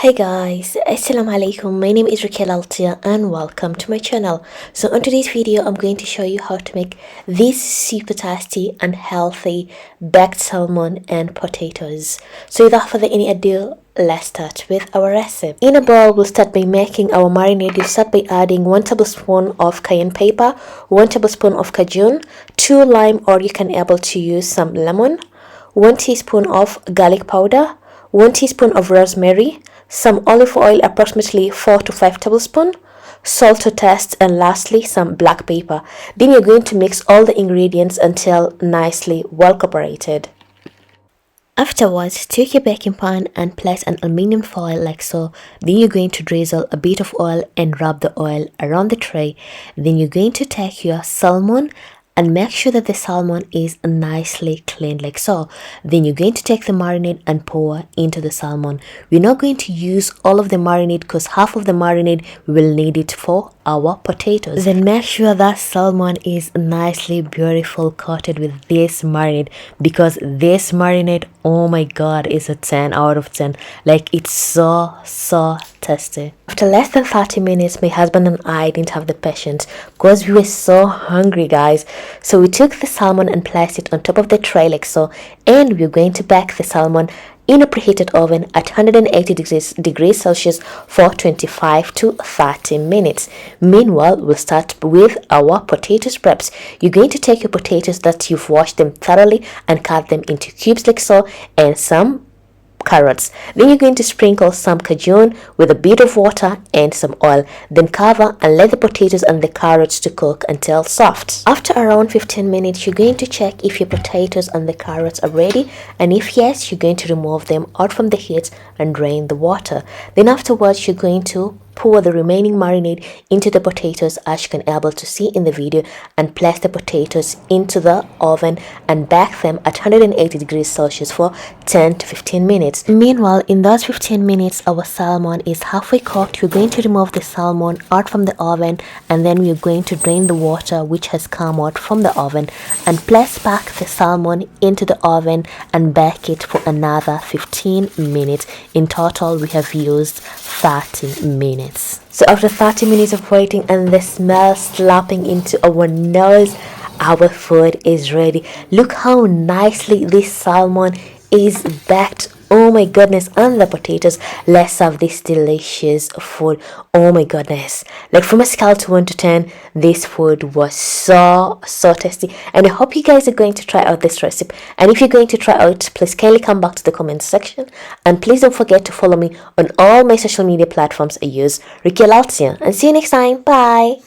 Hey guys, assalamu alaikum. My name is Raquel Altia and welcome to my channel. So on today's video I'm going to show you how to make this super tasty and healthy baked salmon and potatoes. So without further any ado, let's start with our recipe. In a bowl, we'll start by making our marinade. We'll start by adding 1 tablespoon of cayenne pepper, 1 tablespoon of cajun, 2 lime, or you can able to use some lemon, 1 teaspoon of garlic powder, 1 teaspoon of rosemary, some olive oil approximately 4 to 5 tablespoons, salt to taste, and lastly some black pepper. Then you're going to mix all the ingredients until nicely well cooperated. Afterwards, take your baking pan and place an aluminium foil like so. Then you're going to drizzle a bit of oil and rub the oil around the tray. Then you're going to take your salmon and make sure that the salmon is nicely cleaned like so. Then you're going to take the marinade and pour into the salmon. We're not going to use all of the marinade because half of the marinade we will need it for our potatoes. Then make sure that salmon is nicely beautiful coated with this marinade, because this marinade, oh my god, is a 10 out of 10. Like, it's so tasty. After less than 30 minutes, my husband and I didn't have the patience because we were so hungry, guys. So we took the salmon and placed it on top of the tray like so, and we're going to bake the salmon in a preheated oven at 180 degrees Celsius for 25 to 30 minutes. Meanwhile, we'll start with our potato preps. You're going to take your potatoes that you've washed them thoroughly and cut them into cubes like so, and some carrots. Then you're going to sprinkle some cajun with a bit of water and some oil. Then cover and let the potatoes and the carrots to cook until soft. After around 15 minutes, you're going to check if your potatoes and the carrots are ready, and if yes, you're going to remove them out from the heat and drain the water. Then afterwards, you're going to pour the remaining marinade into the potatoes, as you can able to see in the video, and place the potatoes into the oven and bake them at 180 degrees Celsius for 10 to 15 minutes. Meanwhile, in those 15 minutes, our salmon is halfway cooked. We're going to remove the salmon out from the oven, and then we're going to drain the water which has come out from the oven and place back the salmon into the oven and bake it for another 15 minutes. In total, we have used 30 minutes. So after 30 minutes of waiting and the smell slapping into our nose, our food is ready. Look how nicely this salmon is baked. Oh my goodness. And the potatoes. Let's have this delicious food. Oh my goodness. Like, from a scale to 1 to 10, this food was so tasty, and I hope you guys are going to try out this recipe. And if you're going to try out, please kindly come back to the comment section, and please don't forget to follow me on all my social media platforms I use. Raquel Altia, and see you next time. Bye.